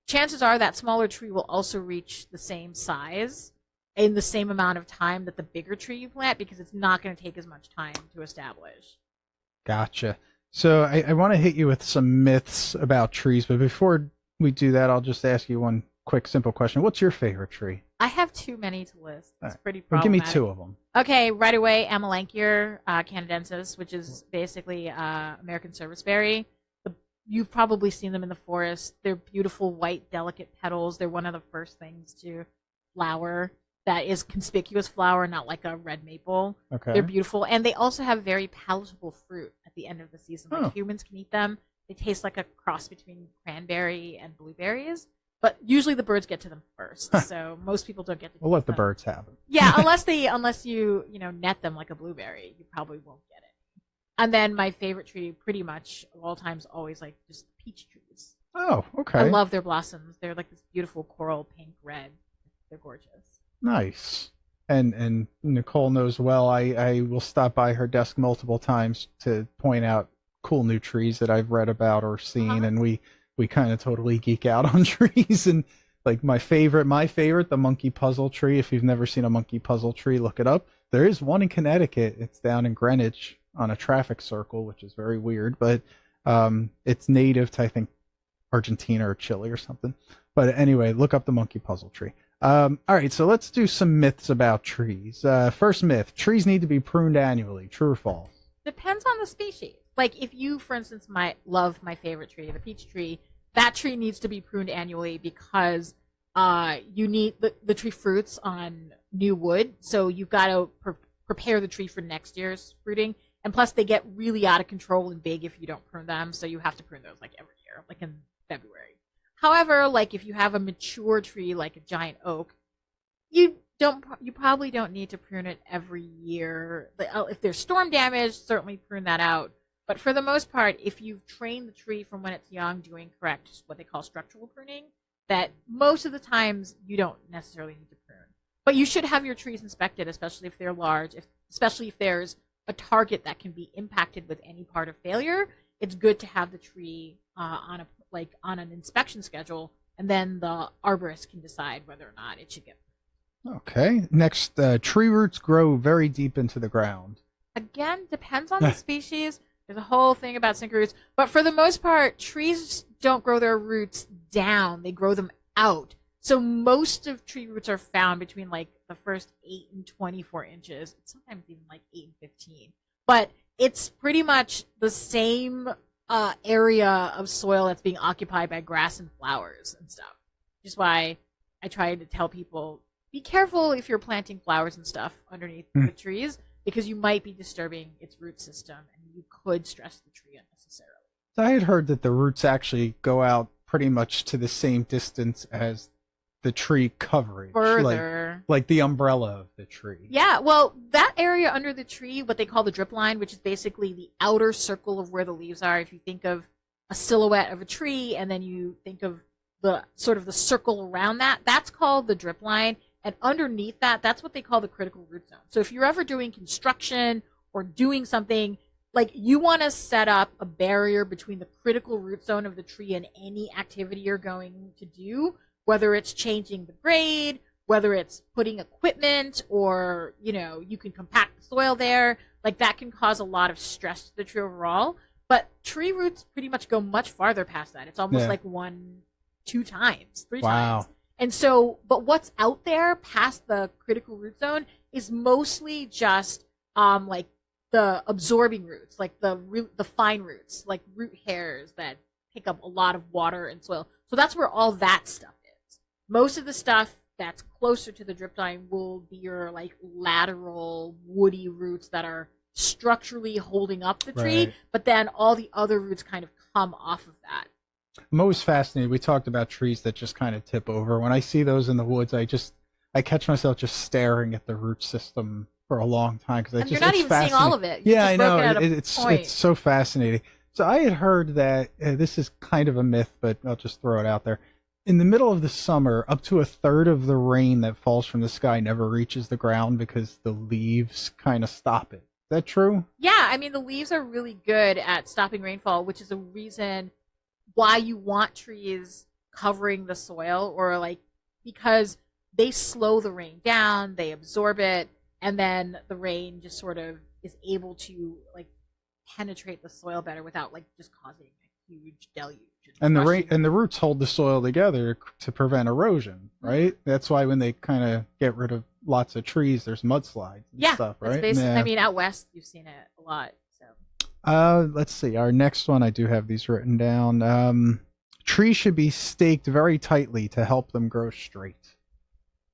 chances are that smaller tree will also reach the same size in the same amount of time that the bigger tree you plant, because it's not going to take as much time to establish. Gotcha. So I want to hit you with some myths about trees, but before we do that, I'll just ask you one quick, simple question. What's your favorite tree? I have too many to list. It's pretty Well, problematic. give me 2 of them. Okay, right away, Amelanchier canadensis, which is basically American serviceberry. You've probably seen them in the forest. They're beautiful, white, delicate petals. They're one of the first things to flower. That is conspicuous flower, not like a red maple. Okay. They're beautiful, and they also have very palatable fruit at the end of the season. Like humans can eat them. They taste like a cross between cranberry and blueberries. But usually the birds get to them first, so most people don't get to. We'll let the birds have them. Yeah, unless you net them like a blueberry, you probably won't get it. And then my favorite tree, pretty much of all times, always like just peach trees. Oh, okay. I love their blossoms. They're like this beautiful coral pink red. They're gorgeous. Nice. And Nicole knows well. I will stop by her desk multiple times to point out cool new trees that I've read about or seen, and we kind of totally geek out on trees. And like my favorite, the monkey puzzle tree. If you've never seen a monkey puzzle tree, look it up. There is one in Connecticut. It's down in Greenwich on a traffic circle, which is very weird, but it's native to, I think, Argentina or Chile or something. But anyway, look up the monkey puzzle tree. All right, so let's do some myths about trees. First myth: trees need to be pruned annually. True or false? Depends on the species. Like if you, for instance, might love my favorite tree, the peach tree, that tree needs to be pruned annually because you need the tree fruits on new wood, so you've got to prepare the tree for next year's fruiting. And plus, they get really out of control and big if you don't prune them, so you have to prune those like every year, like in February. However, like if you have a mature tree like a giant oak, you probably don't need to prune it every year. If there's storm damage, certainly prune that out. But for the most part, if you've trained the tree from when it's young doing correct, what they call structural pruning, that most of the times you don't necessarily need to prune. But you should have your trees inspected, especially if they're large, especially if there's a target that can be impacted with any part of failure. It's good to have the tree on an inspection schedule, and then the arborist can decide whether or not it should get. Okay. Next, tree roots grow very deep into the ground. Again, depends on the species. There's a whole thing about sinker roots, but for the most part, trees don't grow their roots down; they grow them out. So most of tree roots are found between like the first 8 and 24 inches, sometimes even like 8 and 15. But it's pretty much the same area of soil that's being occupied by grass and flowers and stuff. Which is why I try to tell people, be careful if you're planting flowers and stuff underneath the trees, because you might be disturbing its root system and you could stress the tree unnecessarily. So I had heard that the roots actually go out pretty much to the same distance as the tree coverage. Further. Like the umbrella of the tree. Yeah, well, that area under the tree, what they call the drip line, which is basically the outer circle of where the leaves are. If you think of a silhouette of a tree and then you think of the sort of the circle around that, that's called the drip line. And underneath that, that's what they call the critical root zone. So if you're ever doing construction or doing something, like you want to set up a barrier between the critical root zone of the tree and any activity you're going to do, whether it's changing the grade, whether it's putting equipment, or, you know, you can compact the soil there. Like that can cause a lot of stress to the tree overall. But tree roots pretty much go much farther past that. It's almost like 1, 2 times, 3 times. And so, but what's out there past the critical root zone is mostly just like the absorbing roots, like the fine roots, like root hairs that pick up a lot of water and soil. So that's where all that stuff is. Most of the stuff that's closer to the drip line will be your like lateral woody roots that are structurally holding up the tree, right. But then all the other roots kind of come off of that. I'm always fascinated. We talked about trees that just kind of tip over. When I see those in the woods, I catch myself just staring at the root system for a long time because you're not even seeing all of it. Yeah, I know. It's so fascinating. So I had heard that this is kind of a myth, but I'll just throw it out there. In the middle of the summer, up to a third of the rain that falls from the sky never reaches the ground because the leaves kind of stop it. Is that true? Yeah, I mean, the leaves are really good at stopping rainfall, which is a reason why you want trees covering the soil, or like, because they slow the rain down, they absorb it, and then the rain just sort of is able to like penetrate the soil better without like just causing a huge deluge. And the roots hold the soil together to prevent erosion, right? Mm-hmm. That's why when they kind of get rid of lots of trees, there's mudslides and stuff, right? Yeah. I mean, out west, you've seen it a lot. So. Let's see. Our next one, I do have these written down. Trees should be staked very tightly to help them grow straight.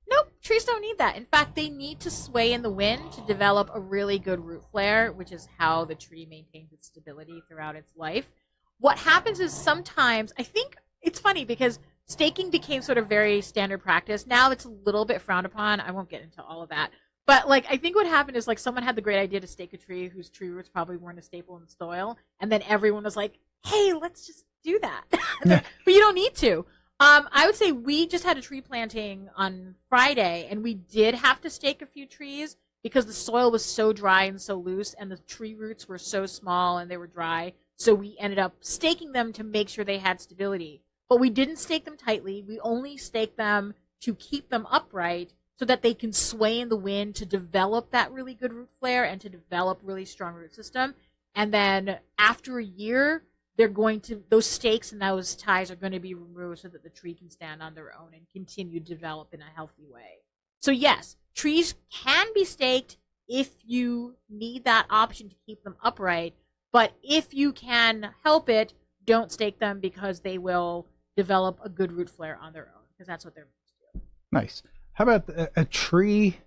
Nope, trees don't need that. In fact, they need to sway in the wind to develop a really good root flare, which is how the tree maintains its stability throughout its life. What happens is sometimes, I think it's funny because staking became sort of very standard practice. Now it's a little bit frowned upon. I won't get into all of that. But like, I think what happened is like someone had the great idea to stake a tree whose tree roots probably weren't a staple in the soil. And then everyone was like, hey, let's just do that. But you don't need to. I would say we just had a tree planting on Friday, and we did have to stake a few trees because the soil was so dry and so loose, and the tree roots were so small and they were dry. So we ended up staking them to make sure they had stability. But we didn't stake them tightly. We only staked them to keep them upright so that they can sway in the wind to develop that really good root flare and to develop really strong root system. And then after a year, those stakes and those ties are going to be removed so that the tree can stand on their own and continue to develop in a healthy way. So yes, trees can be staked if you need that option to keep them upright. But if you can help it, don't stake them because they will develop a good root flare on their own, because that's what they're meant to do. Nice. How about a tree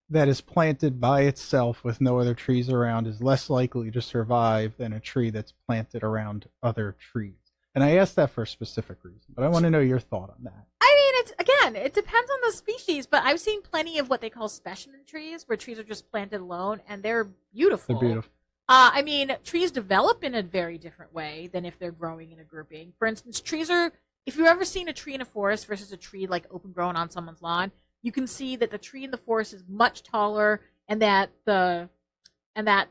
that is planted by itself with no other trees around is less likely to survive than a tree that's planted around other trees? And I asked that for a specific reason, but I want to know your thought on that. I mean, it depends on the species, but I've seen plenty of what they call specimen trees, where trees are just planted alone, and they're beautiful. They're beautiful. I mean, trees develop in a very different way than if they're growing in a grouping. For instance, if you've ever seen a tree in a forest versus a tree like open grown on someone's lawn, you can see that the tree in the forest is much taller, and that the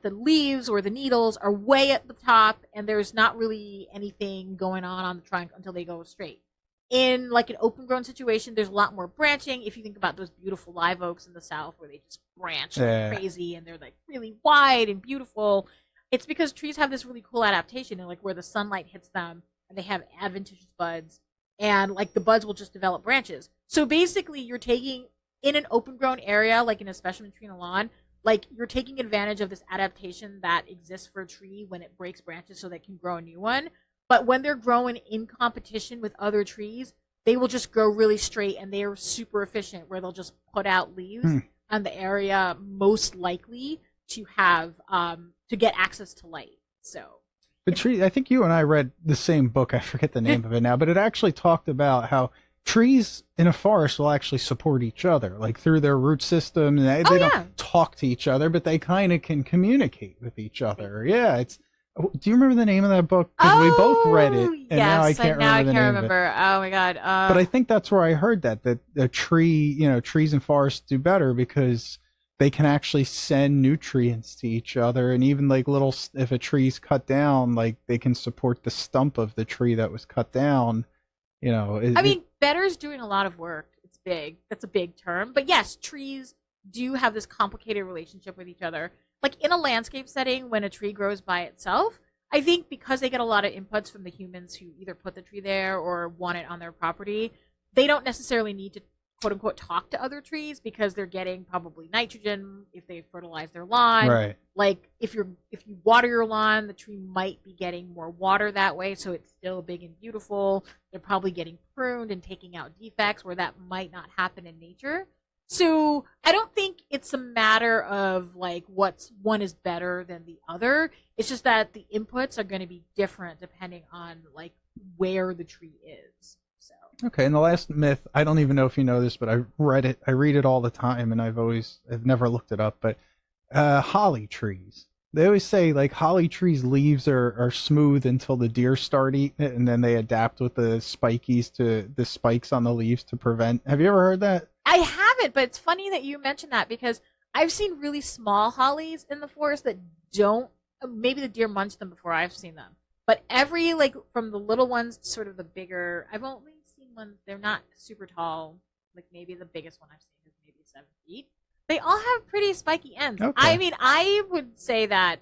leaves or the needles are way at the top, and there's not really anything going on the trunk until they go straight. In like an open grown situation, there's a lot more branching. If you think about those beautiful live oaks in the South where they just branch like crazy and they're like really wide and beautiful, it's because trees have this really cool adaptation, and like where the sunlight hits them and they have adventitious buds, and like the buds will just develop branches. So basically you're taking, in an open grown area, like in a specimen tree in a lawn, like you're taking advantage of this adaptation that exists for a tree when it breaks branches so that it can grow a new one. But when they're growing in competition with other trees, they will just grow really straight, and they are super efficient, where they'll just put out leaves on the area most likely to have to get access to light. So, but tree, I think you and I read the same book. I forget the name of it now, but it actually talked about how trees in a forest will actually support each other, like through their root system. They don't talk to each other, but they kind of can communicate with each other. Yeah, Do you remember the name of that book? Because we both read it, and now I can't remember the name of it. Oh my god! But I think that's where I heard that a tree, trees and forests do better because they can actually send nutrients to each other, and even like if a tree's cut down, like they can support the stump of the tree that was cut down. I mean, better's doing a lot of work. It's big. That's a big term, but yes, trees do have this complicated relationship with each other. Like in a landscape setting, when a tree grows by itself, I think because they get a lot of inputs from the humans who either put the tree there or want it on their property, they don't necessarily need to quote unquote talk to other trees because they're getting probably nitrogen if they fertilize their lawn. Right. Like if you water your lawn, the tree might be getting more water that way, so it's still big and beautiful. They're probably getting pruned and taking out defects where that might not happen in nature. So I don't think it's a matter of like one is better than the other. It's just that the inputs are going to be different depending on like where the tree is. So okay, and the last myth, I don't even know if you know this, but I read it. I read it all the time, and I've never looked it up. But holly trees. They always say like holly trees' leaves are smooth until the deer start eating it, and then they adapt with the spikes on the leaves to prevent. Have you ever heard that? I haven't, but it's funny that you mentioned that because I've seen really small hollies in the forest that don't. Maybe the deer munch them before I've seen them. But every like from the little ones to sort of the bigger, I've only seen ones. They're not super tall. Like maybe the biggest one I've seen is maybe 7 feet. They all have pretty spiky ends. Okay. I mean, I would say that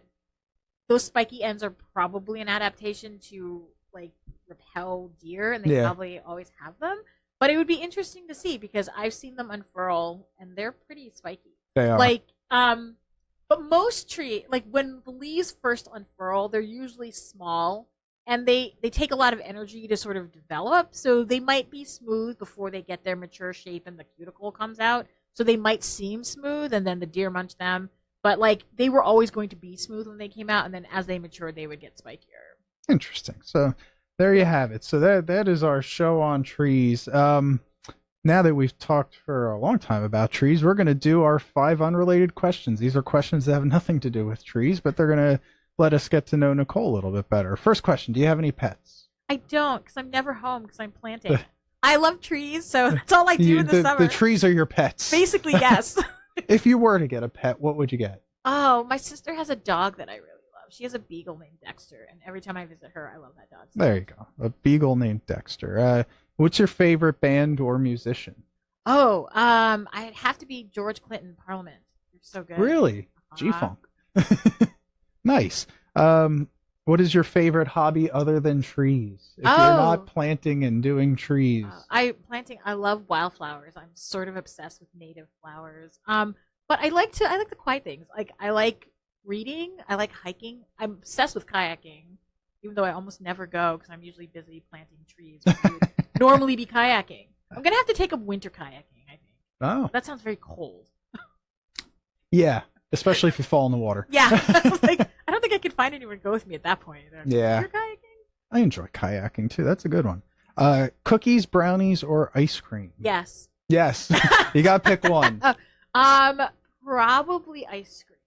those spiky ends are probably an adaptation to like repel deer, and they probably always have them. But it would be interesting to see because I've seen them unfurl, and they're pretty spiky. They are. Like, but most tree, like when the leaves first unfurl, they're usually small, and they take a lot of energy to sort of develop. So they might be smooth before they get their mature shape and the cuticle comes out. So they might seem smooth, and then the deer munch them. But like they were always going to be smooth when they came out, and then as they matured, they would get spikier. Interesting. So there you have it. So that is our show on trees. Now that we've talked for a long time about trees, we're going to do our 5 unrelated questions. These are questions that have nothing to do with trees, but they're going to let us get to know Nicole a little bit better. First question, do you have any pets? I don't, because I'm never home because I'm planting. I love trees, so that's all I do in the summer. The trees are your pets. Basically, yes. If you were to get a pet, what would you get? Oh, my sister has a dog that I really love. She has a beagle named Dexter, and every time I visit her, I love that dog. There you go. A beagle named Dexter. What's your favorite band or musician? Oh, I'd have to be George Clinton, Parliament. You're so good. Really? G-Funk. Nice. What is your favorite hobby other than trees? If you're not planting and doing trees. I love wildflowers. I'm sort of obsessed with native flowers. But I like the quiet things. Like I like reading. I like hiking. I'm obsessed with kayaking, even though I almost never go because I'm usually busy planting trees. Normally be kayaking. I'm gonna have to take up winter kayaking, I think. Oh. That sounds very cold. Yeah, especially if you fall in the water. Yeah. Like, I don't think I could find anyone to go with me at that point either. Yeah. Winter kayaking? I enjoy kayaking too. That's a good one. Cookies, brownies, or ice cream? Yes. Yes. You gotta pick one. Probably ice cream.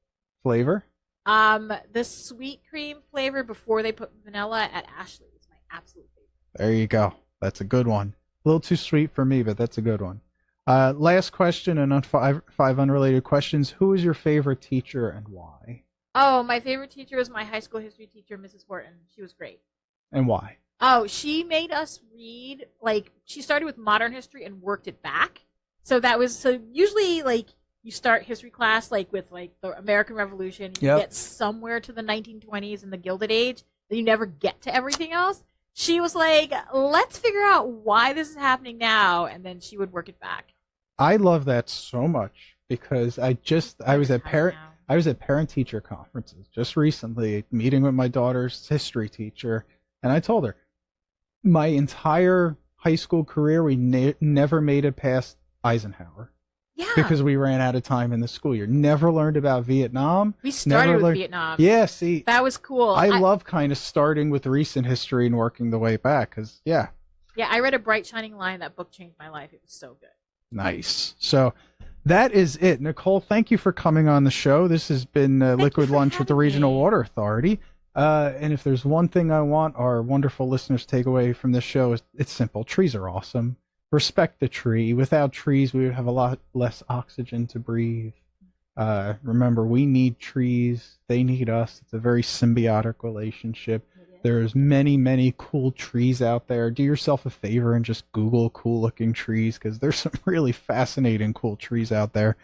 Flavor? The sweet cream flavor before they put vanilla at Ashley's is my absolute favorite. There you go. That's a good one. A little too sweet for me, but that's a good one. Last question, and on five unrelated questions. Who is your favorite teacher and why? Oh, my favorite teacher was my high school history teacher, Mrs. Horton. She was great. And why? Oh, she made us read, like, she started with modern history and worked it back. So usually, like, you start history class, like, with, like, the American Revolution. You get somewhere to the 1920s and the Gilded Age. Then you never get to everything else. She was like, let's figure out why this is happening now. And then she would work it back. I love that so much because I was at parent-teacher conferences just recently, meeting with my daughter's history teacher, and I told her, my entire high school career, we never made it past Eisenhower. Yeah. Because we ran out of time in the school year. Never learned about Vietnam. We started with Vietnam. Yeah, see. That was cool. I love kind of starting with recent history and working the way back because, yeah. Yeah, I read A Bright Shining Line. That book changed my life. It was so good. Nice. So that is it. Nicole, thank you for coming on the show. This has been Liquid Lunch with the Regional Water Authority. And if there's one thing I want our wonderful listeners to take away from this show, is it's simple. Trees are awesome. Respect the tree. Without trees, we would have a lot less oxygen to breathe. Remember, we need trees. They need us. It's a very symbiotic relationship. There's many, many cool trees out there. Do yourself a favor and just Google cool looking trees, because there's some really fascinating cool trees out there.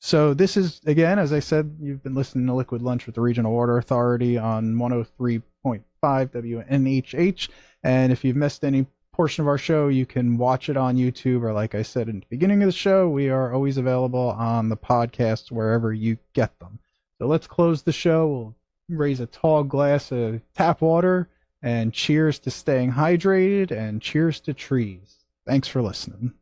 So this is, again, as I said, you've been listening to Liquid Lunch with the Regional Water Authority on 103.5 WNHH. And if you've missed any portion of our show, you can watch it on YouTube, or like I said in the beginning of the show, we are always available on the podcasts wherever you get them. So let's close the show. We'll raise a tall glass of tap water, and cheers to staying hydrated, and cheers to trees. Thanks for listening.